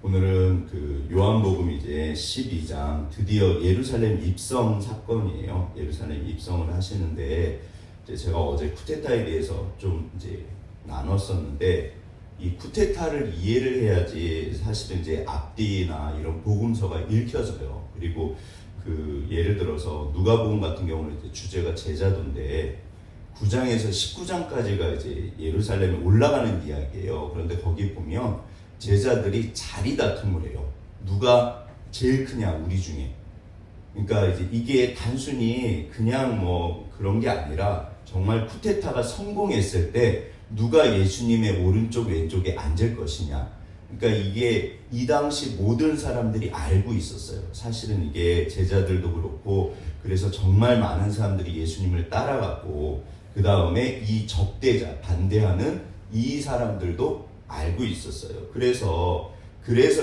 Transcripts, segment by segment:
오늘은 그 요한복음 이제 12장 드디어 예루살렘 입성 사건이에요. 예루살렘 입성을 하시는데 이제 제가 어제 쿠데타에 대해서 좀 이제 나눴었는데 이 쿠데타를 이해를 해야지 사실은 이제 앞뒤나 이런 복음서가 읽혀져요. 그리고 그 예를 들어서 누가복음 같은 경우는 이제 주제가 제자도인데 9장에서 19장까지가 이제 예루살렘에 올라가는 이야기예요. 그런데 거기 보면 제자들이 자리 다툼을 해요. 누가 제일 크냐 우리 중에. 그러니까 이제 이게 단순히 그냥 뭐 그런 게 아니라 정말 쿠데타가 성공했을 때 누가 예수님의 오른쪽 왼쪽에 앉을 것이냐. 그러니까 이게 이 당시 모든 사람들이 알고 있었어요. 사실은 이게 제자들도 그렇고 그래서 정말 많은 사람들이 예수님을 따라갔고 그 다음에 이 적대자 반대하는 이 사람들도 알고 있었어요. 그래서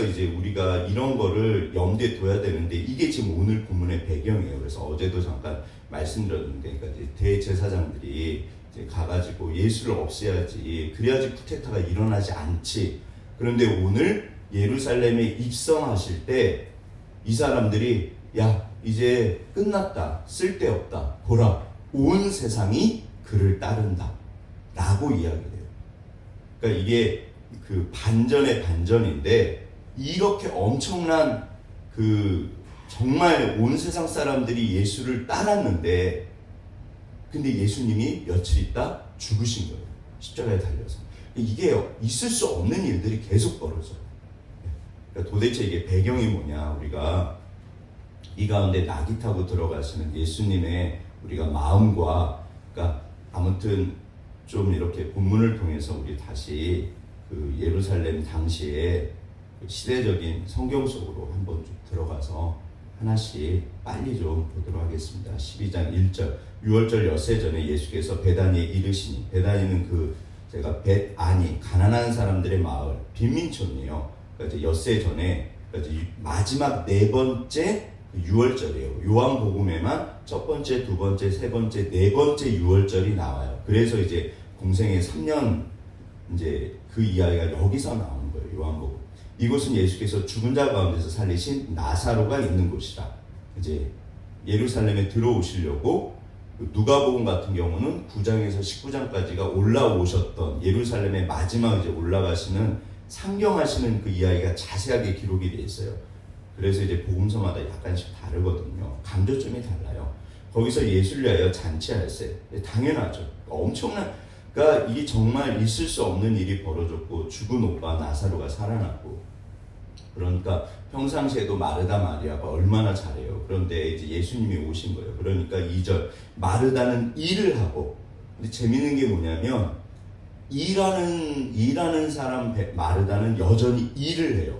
이제 우리가 이런 거를 염두에 둬야 되는데 이게 지금 오늘 본문의 배경이에요. 그래서 어제도 잠깐 말씀드렸는데, 그러니까 이제 대제사장들이 이제 가가지고 예수를 없애야지, 그래야지 쿠데타가 일어나지 않지. 그런데 오늘 예루살렘에 입성하실 때 이 사람들이 야 이제 끝났다, 쓸데없다, 보라 온 세상이 그를 따른다 라고 이야기해요. 그러니까 이게 그 반전의 반전인데 이렇게 엄청난 그 정말 온 세상 사람들이 예수를 따랐는데 근데 예수님이 며칠 있다 죽으신 거예요. 십자가에 달려서. 이게 있을 수 없는 일들이 계속 벌어져요. 그러니까 도대체 이게 배경이 뭐냐. 우리가 이 가운데 낙이 타고 들어가시는 예수님의 우리가 마음과 그러니까 아무튼 좀 이렇게 본문을 통해서 우리 다시 그 예루살렘 당시에 그 시대적인 성경 속으로 한번 좀 들어가서 하나씩 빨리 좀 보도록 하겠습니다. 12장 1절 6월절 엿새 전에 예수께서 베다니에 이르시니, 베다니는 그 제가 벳아니 가난한 사람들의 마을 빈민촌이에요. 그러니까 이제 엿새 전에 그러니까 이제 마지막 네 번째 6월절이에요. 요한복음에만 첫 번째, 두 번째, 세 번째, 네 번째 6월절이 나와요. 그래서 이제 공생의 3년 이제 그 이야기가 여기서 나오는 거예요. 요한복음. 이곳은 예수께서 죽은 자 가운데서 살리신 나사로가 있는 곳이라. 이제 예루살렘에 들어오시려고 누가복음 같은 경우는 9장에서 19장까지가 올라오셨던 예루살렘의 마지막 이제 올라가시는 상경하시는 그 이야기가 자세하게 기록이 되어 있어요. 그래서 이제 복음서마다 약간씩 다르거든요. 강조점이 달라요. 거기서 예수를 위하여 잔치하였어요. 당연하죠. 엄청난, 그러니까 이게 정말 있을 수 없는 일이 벌어졌고 죽은 오빠 나사로가 살아났고, 그러니까 평상시에도 마르다 마리아가 얼마나 잘해요. 그런데 이제 예수님이 오신 거예요. 그러니까 2절 마르다는 일을 하고, 근데 재밌는 게 뭐냐면 일하는 사람 마르다는 여전히 일을 해요.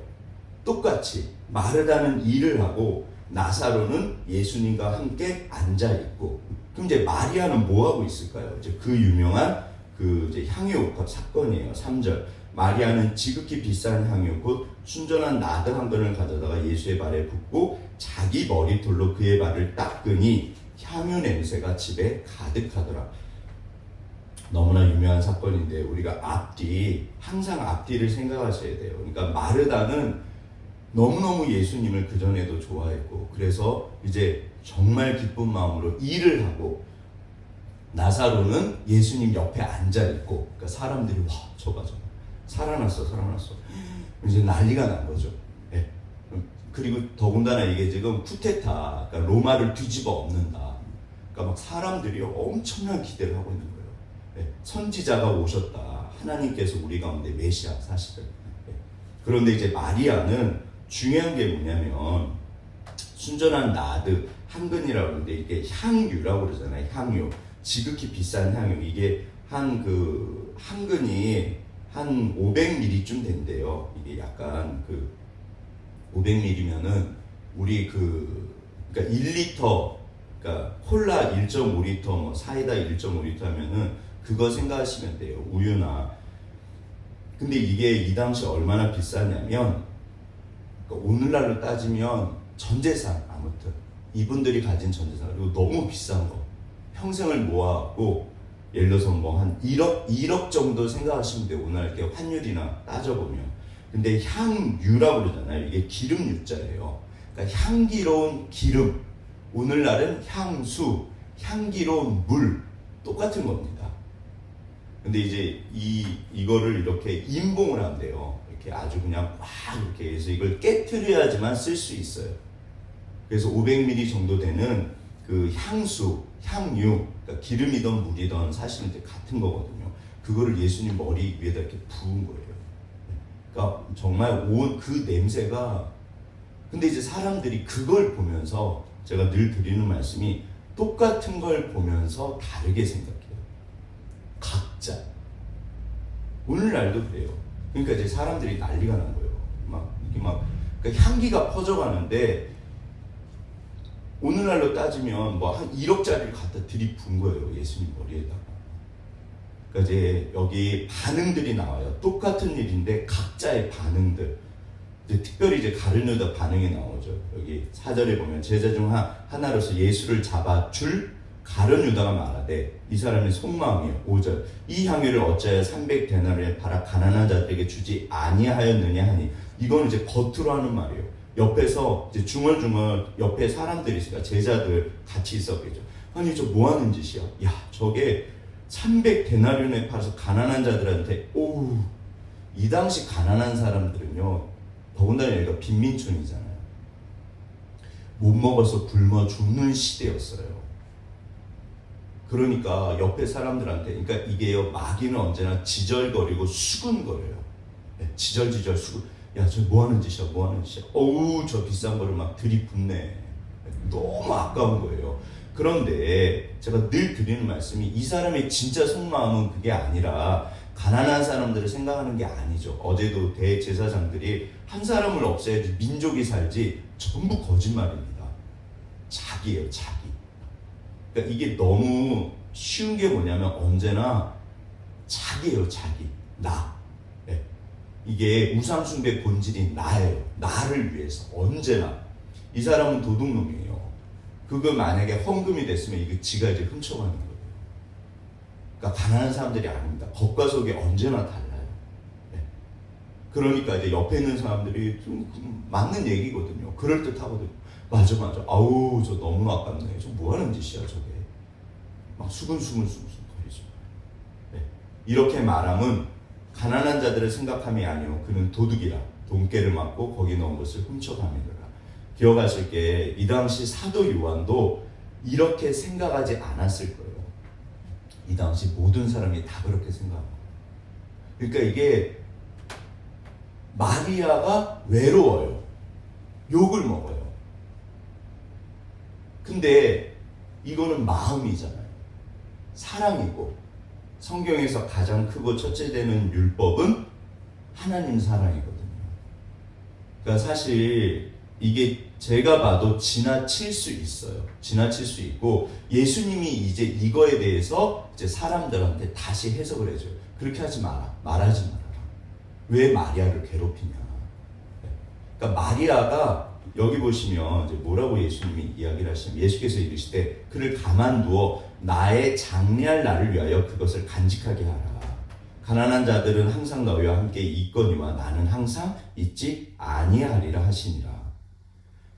똑같이 마르다는 일을 하고 나사로는 예수님과 함께 앉아 있고. 그럼 이제 마리아는 뭐 하고 있을까요? 이제 그 유명한 그 이제 향유 옥합 사건이에요. 3절 마리아는 지극히 비싼 향유 곧 순전한 나드 한 근을 가져다가 예수의 발에 붓고 자기 머리털로 그의 발을 닦으니 향유 냄새가 집에 가득하더라. 너무나 유명한 사건인데 우리가 앞뒤, 항상 앞뒤를 생각하셔야 돼요. 그러니까 마르다는 너무너무 예수님을 그전에도 좋아했고 그래서 이제 정말 기쁜 마음으로 일을 하고, 나사로는 예수님 옆에 앉아있고, 그러니까 사람들이 와 저거 살아났어 이제 난리가 난 거죠. 네. 그리고 더군다나 이게 지금 쿠데타, 그러니까 로마를 뒤집어 엎는다. 그러니까 막 사람들이 엄청난 기대를 하고 있는 거예요. 네. 선지자가 오셨다. 하나님께서 우리 가운데 메시아 사실은. 네. 그런데 이제 마리아는 중요한 게 뭐냐면 순전한 나드 한 근이라고 하는데 이게 향유라고 그러잖아요. 향유. 지극히 비싼 향유. 이게 한 근이 한 500ml쯤 된대요. 이게 약간 그 500ml면은 우리 그러니까 1리터, 그러니까 콜라 1.5리터, 뭐 사이다 1.5리터 하면은 그거 생각하시면 돼요. 우유나. 근데 이게 이 당시 얼마나 비싸냐면, 그러니까 오늘날로 따지면 전재산, 아무튼 이분들이 가진 전재산, 그리고 너무 비싼 거 평생을 모아갖고 예를 들어서 뭐 한 1억 정도 생각하시면 돼요. 오늘 이렇게 환율이나 따져보면. 근데 향유라고 그러잖아요. 이게 기름 유자예요. 그러니까 향기로운 기름. 오늘날은 향수, 향기로운 물 똑같은 겁니다. 근데 이제 이거를 이렇게 임봉을 한대요. 이렇게 아주 그냥 막 이렇게 해서 이걸 깨트려야지만 쓸 수 있어요. 그래서 500ml 정도 되는 그 향수, 향유, 그러니까 기름이든 물이든 사실은 이제 같은 거거든요. 그거를 예수님 머리 위에다 이렇게 부은 거예요. 그러니까 정말 온 그 냄새가, 근데 이제 사람들이 그걸 보면서 제가 늘 드리는 말씀이 똑같은 걸 보면서 다르게 생각해요. 각자. 오늘날도 그래요. 그러니까 이제 사람들이 난리가 난 거예요. 그러니까 향기가 퍼져가는데, 오늘날로 따지면 뭐 한 1억짜리를 갖다 들이부은 거예요. 예수님 머리에다가. 그러니까 이제 여기 반응들이 나와요. 똑같은 일인데 각자의 반응들. 이제 특별히 이제 가룟유다 반응이 나오죠. 여기 4절에 보면 제자 중 하나로서 예수를 잡아줄 가룟유다가 말하되 이 사람의 속마음이요. 5절 이 향유를 어찌하여 300데나리온에 팔아 가난한 자들에게 주지 아니하였느냐 하니, 이건 이제 겉으로 하는 말이에요. 옆에서 이제 중얼중얼 옆에 사람들이 있으니까 제자들 같이 있었겠죠. 아니 저 뭐 하는 짓이야? 야 저게 300데나리온에 팔아서 가난한 자들한테, 오우, 이 당시 가난한 사람들은요, 더군다나 여기가 빈민촌이잖아요. 못 먹어서 굶어 죽는 시대였어요. 그러니까 옆에 사람들한테, 그러니까 이게요, 마귀는 언제나 지절거리고 수근거려요. 지절지절 수근. 야, 저 뭐 하는 짓이야, 뭐 하는 짓이야. 어우, 저 비싼 거를 막 들이붓네. 너무 아까운 거예요. 그런데 제가 늘 드리는 말씀이, 이 사람의 진짜 속마음은 그게 아니라 가난한 사람들을 생각하는 게 아니죠. 어제도 대제사장들이 한 사람을 없애야지 민족이 살지, 전부 거짓말입니다. 자기예요, 자기. 그러니까 이게 너무 쉬운 게 뭐냐면 언제나 자기예요, 자기. 나. 네. 이게 우상숭배 본질이 나예요. 나를 위해서. 언제나. 이 사람은 도둑놈이에요. 그거 만약에 헌금이 됐으면 이거 지가 이제 훔쳐가는 거예요. 그러니까 가난한 사람들이 아닙니다. 겉과 속이 언제나 달라요. 네. 그러니까 이제 옆에 있는 사람들이 좀 맞는 얘기거든요. 그럴듯하거든요. 맞아. 아우, 저 너무 아깝네. 저 뭐 하는 짓이야, 저게. 막 수근수근 거리죠. 네. 이렇게 말함은 가난한 자들을 생각함이 아니요 그는 도둑이라 돈깨를 맞고 거기 넣은 것을 훔쳐가미더라. 기억하실 게 이 당시 사도 요한도 이렇게 생각하지 않았을 거예요. 이 당시 모든 사람이 다 그렇게 생각합니다. 그러니까 이게 마리아가 외로워요. 욕을 먹어요. 근데 이거는 마음이잖아요. 사랑이고, 성경에서 가장 크고 첫째 되는 율법은 하나님 사랑이거든요. 그러니까 사실 이게 제가 봐도 지나칠 수 있어요. 지나칠 수 있고, 예수님이 이제 이거에 대해서 이제 사람들한테 다시 해석을 해줘요. 그렇게 하지 마라. 말하지 말아라. 왜 마리아를 괴롭히냐. 그러니까 마리아가 여기 보시면 이제 뭐라고 예수님이 이야기를 하시면, 예수께서 이르시되 그를 가만두어 나의 장례할 날을 위하여 그것을 간직하게 하라. 가난한 자들은 항상 너희와 함께 있거니와 나는 항상 있지 아니하리라 하시니라.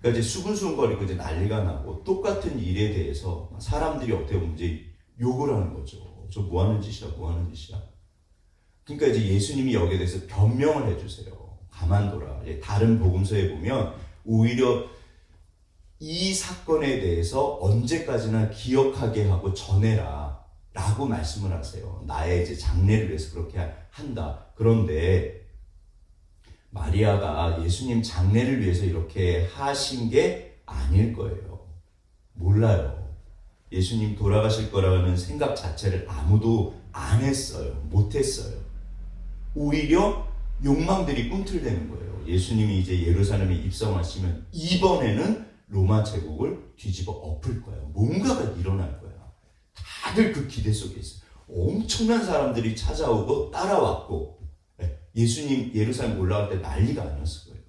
그러니까 이제 수근수근거리고 이제 난리가 나고, 똑같은 일에 대해서 사람들이 어떻게 보면 이제 욕을 하는 거죠. 저 뭐 하는 짓이야, 뭐 하는 짓이야. 그러니까 이제 예수님이 여기에 대해서 변명을 해주세요. 가만둬라. 다른 복음서에 보면 오히려 이 사건에 대해서 언제까지나 기억하게 하고 전해라 라고 말씀을 하세요. 나의 이제 장례를 위해서 그렇게 한다. 그런데 마리아가 예수님 장례를 위해서 이렇게 하신 게 아닐 거예요. 몰라요. 예수님 돌아가실 거라는 생각 자체를 아무도 안 했어요. 못 했어요. 오히려 욕망들이 꿈틀대는 거예요. 예수님이 이제 예루살렘에 입성하시면 이번에는 로마 제국을 뒤집어 엎을 거예요. 뭔가가 일어날 거야. 다들 그 기대 속에 있어요. 엄청난 사람들이 찾아오고 따라왔고, 예수님 예루살렘 올라갈 때 난리가 아니었을 거예요.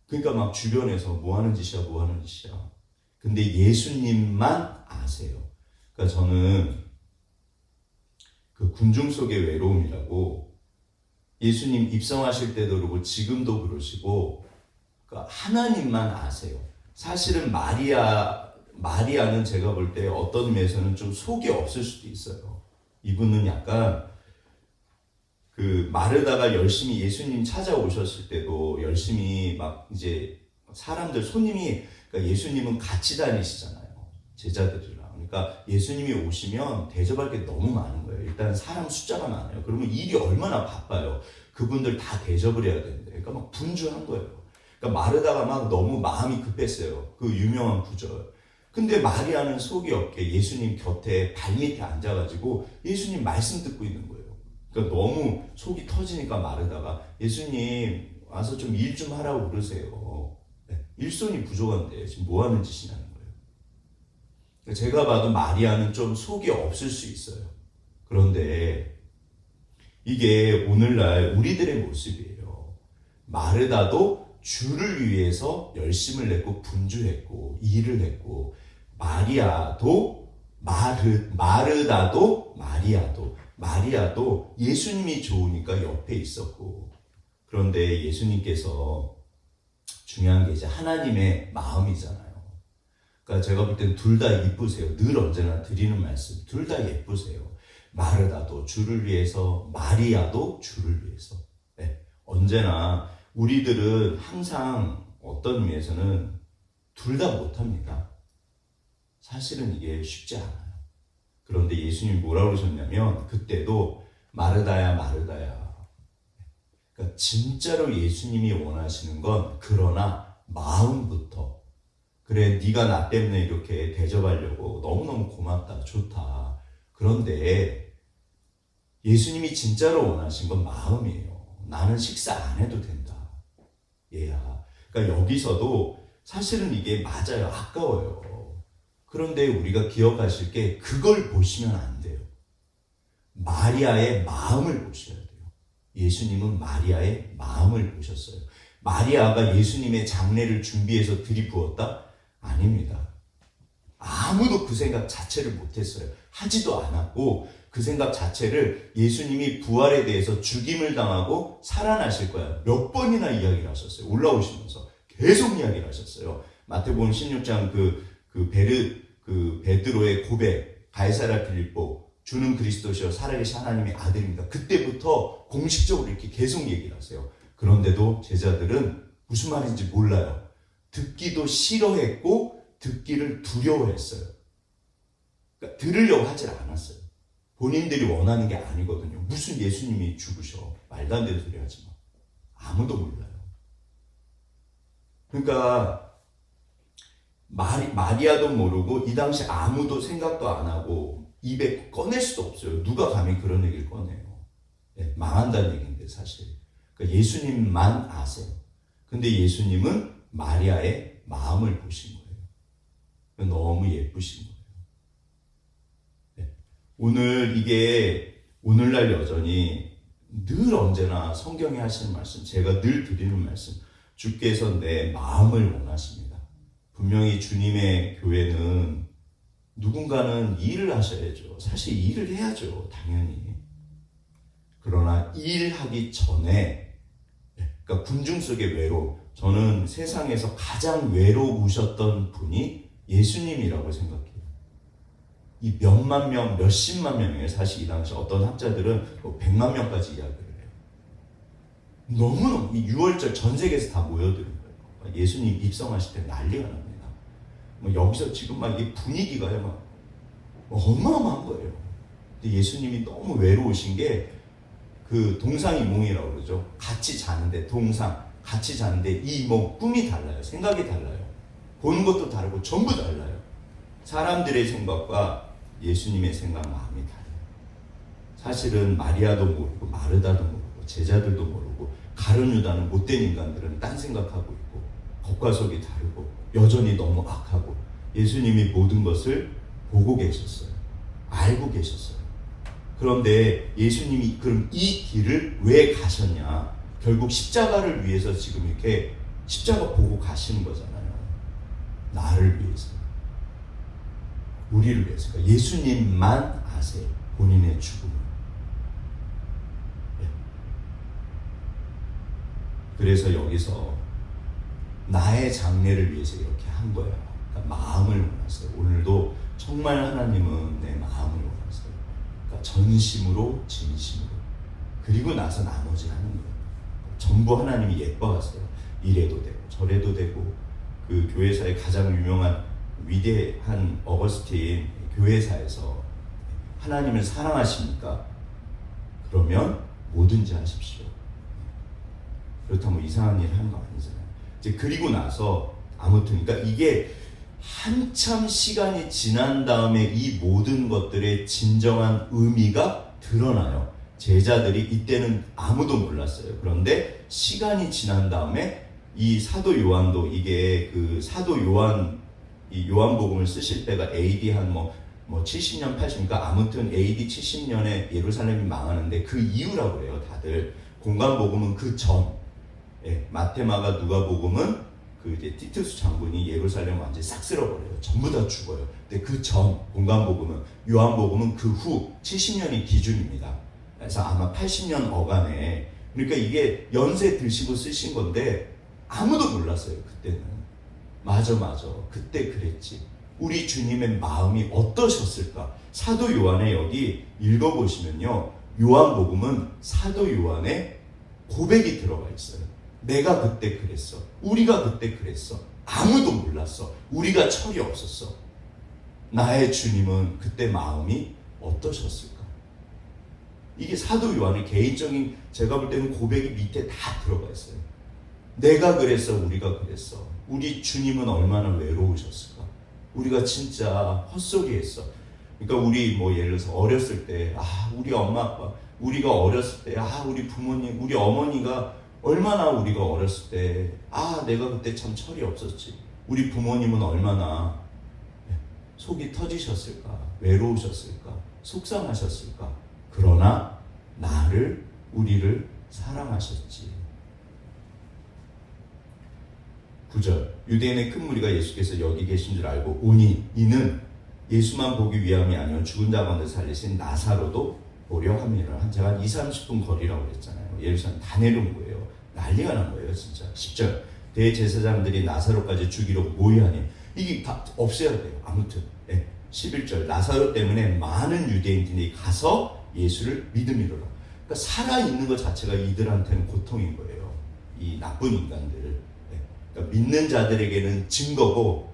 그러니까 막 주변에서 뭐 하는 짓이야, 뭐 하는 짓이야. 근데 예수님만 아세요. 그러니까 저는 그 군중 속의 외로움이라고, 예수님 입성하실 때도 그러고 지금도 그러시고 그러니까 하나님만 아세요. 사실은 마리아는 제가 볼 때 어떤 의미에서는 좀 속이 없을 수도 있어요. 이분은 약간 그 마르다가 열심히 예수님 찾아오셨을 때도 열심히 막 이제 사람들 손님이 그러니까 예수님은 같이 다니시잖아요. 제자들이랑. 그러니까 예수님이 오시면 대접할 게 너무 많은 거예요. 일단 사람 숫자가 많아요. 그러면 일이 얼마나 바빠요. 그분들 다 대접을 해야 되는데. 그러니까 막 분주한 거예요. 그러니까 마르다가 막 너무 마음이 급했어요. 그 유명한 구절. 근데 마리아는 속이 없게 예수님 곁에 발밑에 앉아가지고 예수님 말씀 듣고 있는 거예요. 그러니까 너무 속이 터지니까 마르다가 예수님 와서 좀 일 좀 하라고 그러세요. 네, 일손이 부족한데 지금 뭐 하는 짓이냐는 거예요. 제가 봐도 마리아는 좀 속이 없을 수 있어요. 그런데 이게 오늘날 우리들의 모습이에요. 마르다도 주를 위해서 열심을 냈고 분주했고 일을 했고 마르다도 마리아도 예수님이 좋으니까 옆에 있었고 그런데 예수님께서 중요한 게 이제 하나님의 마음이잖아요. 그러니까 제가 볼 땐 둘 다 이쁘세요. 늘 언제나 드리는 말씀 둘 다 예쁘세요. 마르다도 주를 위해서 마리아도 주를 위해서 네. 언제나 우리들은 항상 어떤 의미에서는 둘 다 못합니다. 사실은 이게 쉽지 않아요. 그런데 예수님이 뭐라고 그러셨냐면 그때도 마르다야 마르다야. 그러니까 진짜로 예수님이 원하시는 건 그러나 마음부터 그래 네가 나 때문에 이렇게 대접하려고 너무너무 고맙다 좋다. 그런데 예수님이 진짜로 원하신 건 마음이에요. 나는 식사 안 해도 된다. 얘야. 그러니까 여기서도 사실은 이게 맞아요. 아까워요. 그런데 우리가 기억하실 게 그걸 보시면 안 돼요. 마리아의 마음을 보셔야 돼요. 예수님은 마리아의 마음을 보셨어요. 마리아가 예수님의 장례를 준비해서 들이부었다? 아닙니다. 아무도 그 생각 자체를 못했어요. 하지도 않았고 그 생각 자체를 예수님이 부활에 대해서 죽임을 당하고 살아나실 거야. 몇 번이나 이야기를 하셨어요. 올라오시면서 계속 이야기를 하셨어요. 마태복음 16장 베드로의 고백, 가이사랴 빌립보, 주는 그리스도시요 살아계신 하나님의 아들입니다. 그때부터 공식적으로 이렇게 계속 얘기를 하세요. 그런데도 제자들은 무슨 말인지 몰라요. 듣기도 싫어했고 듣기를 두려워했어요. 그러니까 들으려고 하질 않았어요. 본인들이 원하는 게 아니거든요. 무슨 예수님이 죽으셔. 말도 안 되는 소리 하지 마. 아무도 몰라요. 그러니까 마리아도 모르고 이 당시 아무도 생각도 안 하고 입에 꺼낼 수도 없어요. 누가 감히 그런 얘기를 꺼내요. 네, 망한다는 얘기인데 사실. 그러니까 예수님만 아세요. 근데 예수님은 마리아의 마음을 보신 거예요. 너무 예쁘신 거예요. 네. 오늘날 여전히 늘 언제나 성경에 하시는 말씀, 제가 늘 드리는 말씀, 주께서 내 마음을 원하십니다. 분명히 주님의 교회는 누군가는 일을 하셔야죠. 사실 일을 해야죠. 당연히. 그러나 일하기 전에 그러니까 군중 속의 외로움. 저는 세상에서 가장 외로우셨던 분이 예수님이라고 생각해요. 이 몇만 명, 몇십만 명이에요. 사실 이 당시 어떤 학자들은 100만 명까지 이야기를 해요. 너무너무 이 6월절 전 세계에서 다 모여드는 거예요. 예수님 입성하실 때 난리가 납니다. 여기서 지금 막 이 분위기가요, 막 어마어마한 거예요. 근데 예수님이 너무 외로우신 게 그 동상이몽이라고 그러죠. 같이 자는데 같이 자는데 이몽 꿈이 달라요. 생각이 달라요. 보는 것도 다르고 전부 달라요. 사람들의 생각과 예수님의 생각, 마음이 달라요. 사실은 마리아도 모르고 마르다도 모르고 제자들도 모르고 가룟 유다는 못된 인간들은 딴 생각하고 있고 겉과 속이 다르고 여전히 너무 악하고 예수님이 모든 것을 보고 계셨어요. 알고 계셨어요. 그런데 예수님이 그럼 이 길을 왜 가셨냐? 결국 십자가를 위해서 지금 이렇게 십자가 보고 가시는 거잖아요. 나를 위해서. 우리를 위해서. 그러니까 예수님만 아세요. 본인의 죽음을. 네. 그래서 여기서 나의 장래를 위해서 이렇게 한 거야. 그러니까 마음을 원하세요. 오늘도 정말 하나님은 내 마음을 원하세요. 그러니까 전심으로 진심으로. 그리고 나서 나머지 하는 거예요. 전부 하나님이 예뻐하세요. 이래도 되고 저래도 되고. 그 교회사의 가장 유명한 위대한 어거스틴 교회사에서 하나님을 사랑하십니까? 그러면 뭐든지 하십시오. 그렇다면 이상한 일 하는 거 아니잖아요. 이제 그리고 나서 아무튼 그러니까 이게 한참 시간이 지난 다음에 이 모든 것들의 진정한 의미가 드러나요. 제자들이 이때는 아무도 몰랐어요. 그런데 시간이 지난 다음에 이 사도 요한도 이게 그 사도 요한 이 요한복음을 쓰실 때가 AD 한 70년 80년 그러니까 아무튼 AD 70년에 예루살렘이 망하는데 그 이후라고 그래요. 다들 공관복음은 그 전. 예, 마테마가 누가복음은 그 이제 티투스 장군이 예루살렘 완전히 싹 쓸어버려요. 전부 다 죽어요. 근데 그 전 공관복음은 요한복음은 그 후 70년이 기준입니다. 그래서 아마 80년 어간에 그러니까 이게 연세 드시고 쓰신 건데 아무도 몰랐어요. 그때는. 맞아 그때 그랬지. 우리 주님의 마음이 어떠셨을까? 사도 요한의 여기 읽어보시면요. 요한복음은 사도 요한의 고백이 들어가 있어요. 내가 그때 그랬어. 우리가 그때 그랬어. 아무도 몰랐어. 우리가 철이 없었어. 나의 주님은 그때 마음이 어떠셨을까? 이게 사도 요한의 개인적인 제가 볼 때는 고백이 밑에 다 들어가 있어요. 내가 그랬어. 우리가 그랬어. 우리 주님은 얼마나 외로우셨을까? 우리가 진짜 헛소리했어. 그러니까 우리 예를 들어서 어렸을 때 우리 엄마 아빠 우리가 어렸을 때 우리 부모님 우리 어머니가 얼마나 우리가 어렸을 때 내가 그때 참 철이 없었지. 우리 부모님은 얼마나 속이 터지셨을까? 외로우셨을까? 속상하셨을까? 그러나 우리를 사랑하셨지. 9절 유대인의 큰 무리가 예수께서 여기 계신 줄 알고 오니 이는 예수만 보기 위함이 아니요 죽은 자 가운데 살리신 나사로도 보려 함이라. 제가 한 20-30분 거리라고 그랬잖아요. 예루살렘 다 내려온 거예요. 난리가 난 거예요. 진짜. 10절 대제사장들이 나사로까지 죽이려고 모의하니 이게 다 없애야 돼요. 아무튼 11절 나사로 때문에 많은 유대인들이 가서 예수를 믿음이로라. 그러니까 살아있는 것 자체가 이들한테는 고통인 거예요. 이 나쁜 인간들. 그러니까 믿는 자들에게는 증거고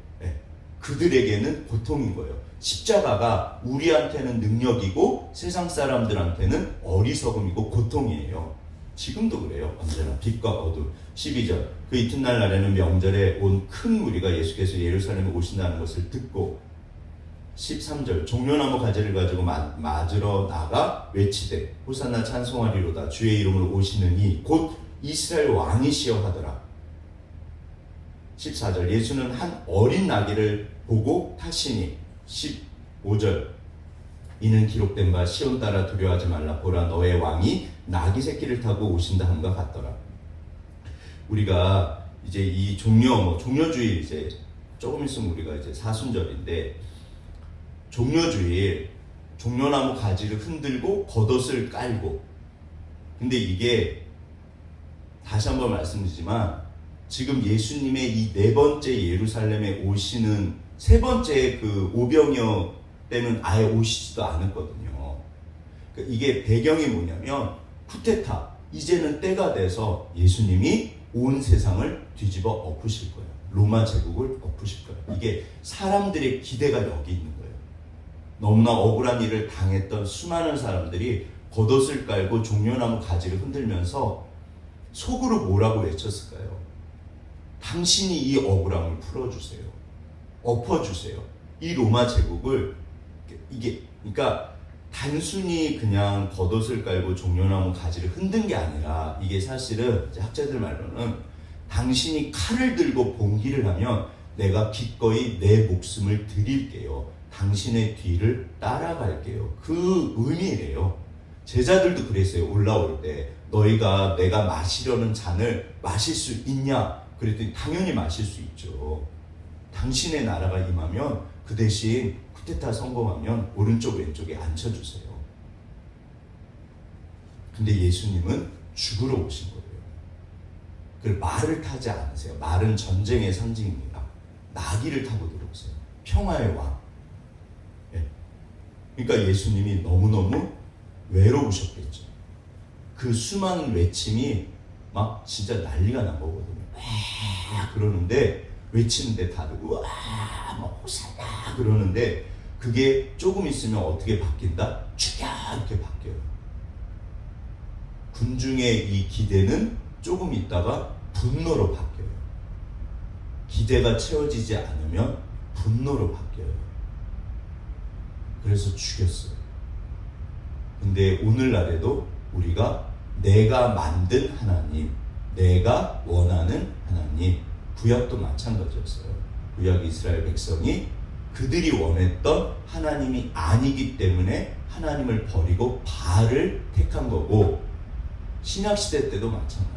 그들에게는 고통인 거예요. 십자가가 우리한테는 능력이고 세상 사람들한테는 어리석음이고 고통이에요. 지금도 그래요. 언제나 빛과 어둠. 12절 그 이튿날 날에는 명절에 온 큰 무리가 예수께서 예루살렘에 오신다는 것을 듣고 13절 종려나무 가지를 가지고 맞으러 나가 외치되 호산나 찬송하리로다 주의 이름으로 오시느니 곧 이스라엘 왕이시여 하더라. 14절 예수는 한 어린 나귀를 보고 타시니 15절 이는 기록된 바 시온 따라 두려워하지 말라 보라 너의 왕이 나귀 새끼를 타고 오신다 함과 같더라. 우리가 이제 이 종려주일 이제 조금 있으면 우리가 이제 사순절인데 종려주일 종려나무 가지를 흔들고 겉옷을 깔고 근데 이게 다시 한번 말씀드리지만 지금 예수님의 이 네 번째 예루살렘에 오시는 세 번째 그 오병이어 때는 아예 오시지도 않았거든요. 그러니까 이게 배경이 뭐냐면 쿠데타 이제는 때가 돼서 예수님이 온 세상을 뒤집어 엎으실 거예요. 로마 제국을 엎으실 거예요. 이게 사람들의 기대가 여기 있는 거예요. 너무나 억울한 일을 당했던 수많은 사람들이 겉옷을 깔고 종려나무 가지를 흔들면서 속으로 뭐라고 외쳤을까요? 당신이 이 억울함을 풀어주세요. 엎어주세요. 이 로마 제국을 그러니까 단순히 그냥 겉옷을 깔고 종려나무 가지를 흔든 게 아니라 이게 사실은 학자들 말로는 당신이 칼을 들고 봉기를 하면 내가 기꺼이 내 목숨을 드릴게요. 당신의 뒤를 따라갈게요. 그 의미래요. 제자들도 그랬어요. 올라올 때 너희가 내가 마시려는 잔을 마실 수 있냐? 그랬더니 당연히 마실 수 있죠. 당신의 나라가 임하면 그 대신 쿠데타 성공하면 오른쪽 왼쪽에 앉혀주세요. 근데 예수님은 죽으러 오신 거예요. 그 말을 타지 않으세요. 말은 전쟁의 상징입니다. 나귀를 타고 들어오세요. 평화의 왕. 예. 그러니까 예수님이 너무너무 외로우셨겠죠. 그 수많은 외침이 막 진짜 난리가 난 거거든요. 그러는데 외치는데 다들 우와 막 호산나 그러는데 그게 조금 있으면 어떻게 바뀐다? 죽여 이렇게 바뀌어요. 군중의 이 기대는 조금 있다가 분노로 바뀌어요. 기대가 채워지지 않으면 분노로 바뀌어요. 그래서 죽였어요. 근데 오늘날에도 우리가 내가 만든 하나님, 내가 원하는 하나님, 구약도 마찬가지였어요. 구약 이스라엘 백성이 그들이 원했던 하나님이 아니기 때문에 하나님을 버리고 바알을 택한 거고, 신약시대 때도 마찬가지예요.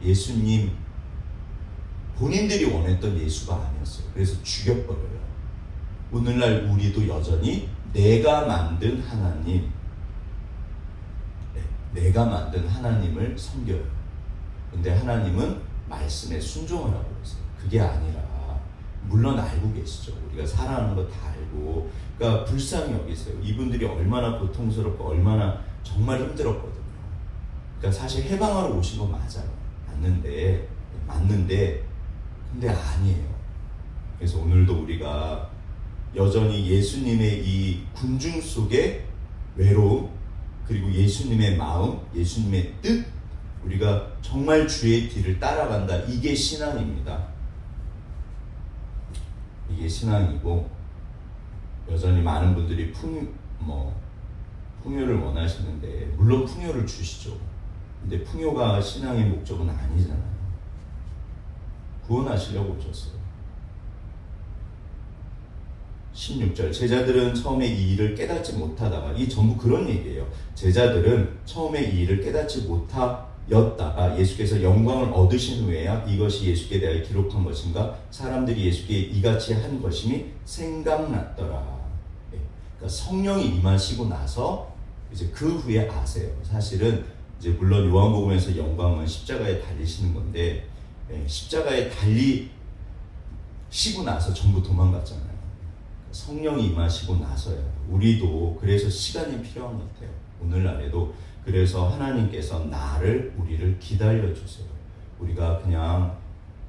예수님 본인들이 원했던 예수가 아니었어요. 그래서 죽여버려요. 오늘날 우리도 여전히 내가 만든 하나님, 내가 만든 하나님을 섬겨요. 근데 하나님은 말씀에 순종을 하고 있어요. 그게 아니라 물론 알고 계시죠. 우리가 살아가는 거 다 알고, 그러니까 불쌍히 여기세요. 이분들이 얼마나 고통스럽고 얼마나 정말 힘들었거든요. 그러니까 사실 해방하러 오신 건 맞아요. 맞는데 근데 아니에요. 그래서 오늘도 우리가 여전히 예수님의 이 군중 속의 외로움, 그리고 예수님의 마음, 예수님의 뜻, 우리가 정말 주의 길을 따라간다. 이게 신앙입니다. 이게 신앙이고, 여전히 많은 분들이 풍요를 원하시는데, 물론 풍요를 주시죠. 근데 풍요가 신앙의 목적은 아니잖아요. 구원하시려고 오셨어요. 16절, 제자들은 처음에 이 일을 깨닫지 못하다가, 이 전부 그런 얘기예요. 제자들은 처음에 이 일을 깨닫지 못하였다가 예수께서 영광을 얻으신 후에야 이것이 예수께 대하여 기록한 것인가, 사람들이 예수께 이같이 한 것임이 생각났더라. 그러니까 성령이 임하시고 나서 이제 그 후에 아세요. 사실은 이제 물론 요한복음에서 영광은 십자가에 달리시는 건데, 십자가에 달리시고 나서 전부 도망갔잖아요. 성령이 임하시고 나서야. 우리도 그래서 시간이 필요한 것 같아요. 오늘날에도. 그래서 하나님께서 우리를 기다려주세요. 우리가 그냥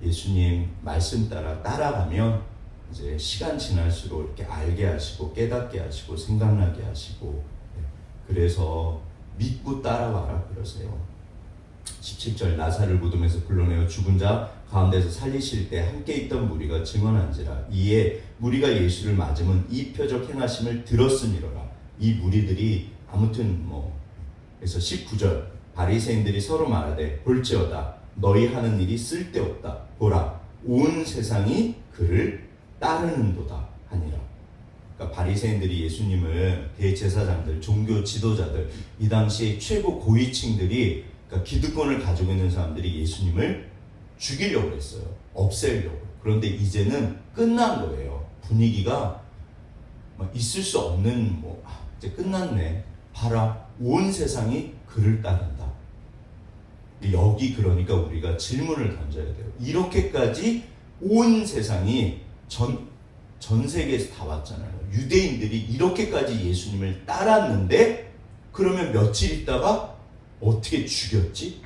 예수님 말씀 따라가면 이제 시간 지날수록 이렇게 알게 하시고 깨닫게 하시고 생각나게 하시고, 그래서 믿고 따라와라 그러세요. 17절, 나사를 무덤에서 불러내어 죽은 자 가운데서 살리실 때 함께 있던 무리가 증언한지라. 이에 무리가 예수를 맞으면 이 표적 행하심을 들었으니로라. 이 무리들이 아무튼 그래서 19절, 바리새인들이 서로 말하되 볼지어다 너희 하는 일이 쓸데없다. 보라 온 세상이 그를 따르는도다 하니라. 그러니까 바리새인들이 예수님을, 대제사장들, 종교 지도자들, 이 당시 최고 고위층들이, 그러니까 기득권을 가지고 있는 사람들이 예수님을 죽이려고 했어요. 없애려고. 그런데 이제는 끝난 거예요. 분위기가 있을 수 없는 이제 끝났네. 봐라 온 세상이 그를 따른다. 여기 그러니까 우리가 질문을 던져야 돼요. 이렇게까지 온 세상이 전 세계에서 다 왔잖아요. 유대인들이 이렇게까지 예수님을 따랐는데, 그러면 며칠 있다가 어떻게 죽였지?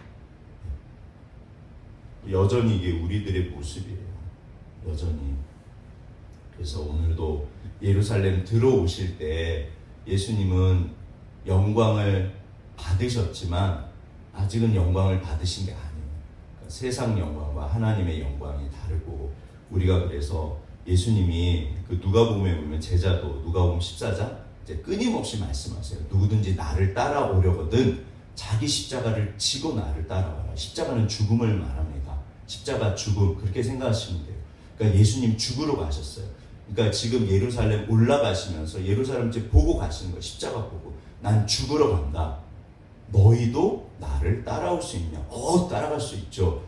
여전히 이게 우리들의 모습이에요. 여전히. 그래서 오늘도 예루살렘 들어오실 때 예수님은 영광을 받으셨지만 아직은 영광을 받으신 게 아니에요. 그러니까 세상 영광과 하나님의 영광이 다르고, 우리가 그래서 예수님이 그 누가복음에 보면 제자도 누가복음 14장 이제 끊임없이 말씀하세요. 누구든지 나를 따라오려거든 자기 십자가를 지고 나를 따라와라. 십자가는 죽음을 말합니다. 십자가 죽음, 그렇게 생각하시면 돼요. 그러니까 예수님 죽으러 가셨어요. 그러니까 지금 예루살렘 올라가시면서 예루살렘 이제 보고 가시는 거예요. 십자가 보고 난 죽으러 간다. 너희도 나를 따라올 수 있냐? 따라갈 수 있죠.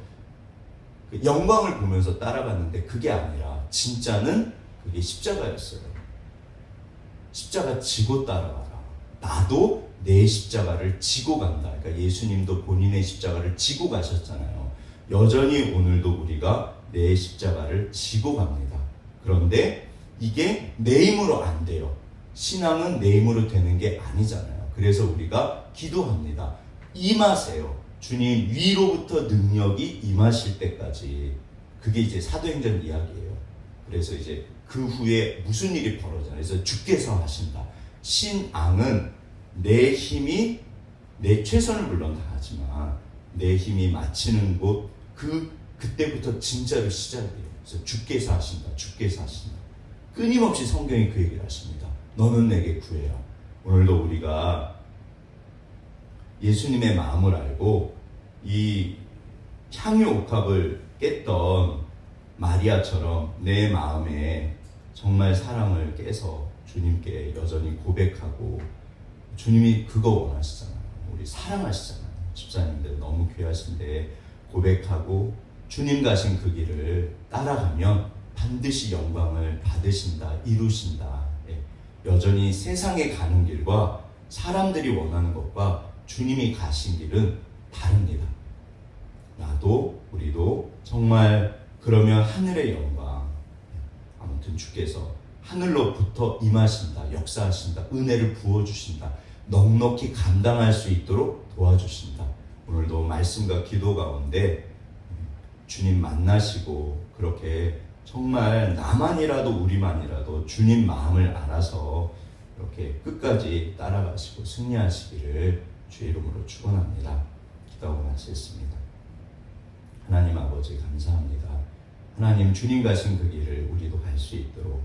영광을 보면서 따라갔는데 그게 아니라 진짜는 그게 십자가였어요. 십자가 지고 따라가라. 나도 내 십자가를 지고 간다. 그러니까 예수님도 본인의 십자가를 지고 가셨잖아요. 여전히 오늘도 우리가 내 십자가를 지고 갑니다. 그런데 이게 내 힘으로 안 돼요. 신앙은 내 힘으로 되는 게 아니잖아요. 그래서 우리가 기도합니다. 임하세요. 주님 위로부터 능력이 임하실 때까지. 그게 이제 사도행전 이야기예요. 그래서 이제 그 후에 무슨 일이 벌어져요. 그래서 주께서 하신다. 신앙은 내 힘이 내 최선을 물론 다하지만 내 힘이 마치는 곳 그때부터 진짜로 시작이에요. 그래서 주께서 하신다. 주께서 하신다. 끊임없이 성경이 그 얘기를 하십니다. 너는 내게 구해라. 오늘도 우리가 예수님의 마음을 알고 이 향유 옥합을 깼던 마리아처럼 내 마음에 정말 사랑을 깨서 주님께 여전히 고백하고, 주님이 그거 원하시잖아요. 우리 사랑하시잖아요. 집사님들 너무 귀하신데 고백하고 주님 가신 그 길을 따라가면 반드시 영광을 받으신다, 이루신다. 여전히 세상에 가는 길과 사람들이 원하는 것과 주님이 가신 길은 다릅니다. 나도 우리도 정말 그러면 하늘의 영광, 아무튼 주께서 하늘로부터 임하신다, 역사하신다, 은혜를 부어주신다, 넉넉히 감당할 수 있도록 도와주신다. 오늘도 말씀과 기도 가운데 주님 만나시고 그렇게 정말 나만이라도 우리만이라도 주님 마음을 알아서 이렇게 끝까지 따라가시고 승리하시기를 주의 이름으로 축원합니다. 기도하고 마치겠습니다. 하나님 아버지 감사합니다. 하나님 주님 가신 그 길을 우리도 갈 수 있도록,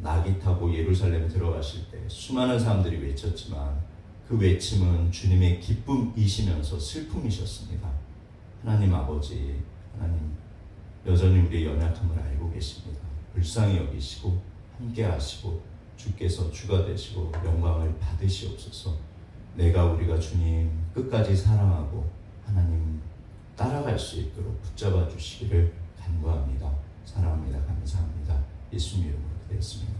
낙이 타고 예루살렘 들어가실 때 수많은 사람들이 외쳤지만 그 외침은 주님의 기쁨이시면서 슬픔이셨습니다. 하나님 아버지, 하나님 여전히 우리의 연약함을 알고 계십니다. 불쌍히 여기시고 함께 하시고 주께서 주가 되시고 영광을 받으시옵소서. 우리가 주님 끝까지 사랑하고 하나님 따라갈 수 있도록 붙잡아 주시기를 간구합니다. 사랑합니다. 감사합니다. 예수님 이름으로 드렸습니다.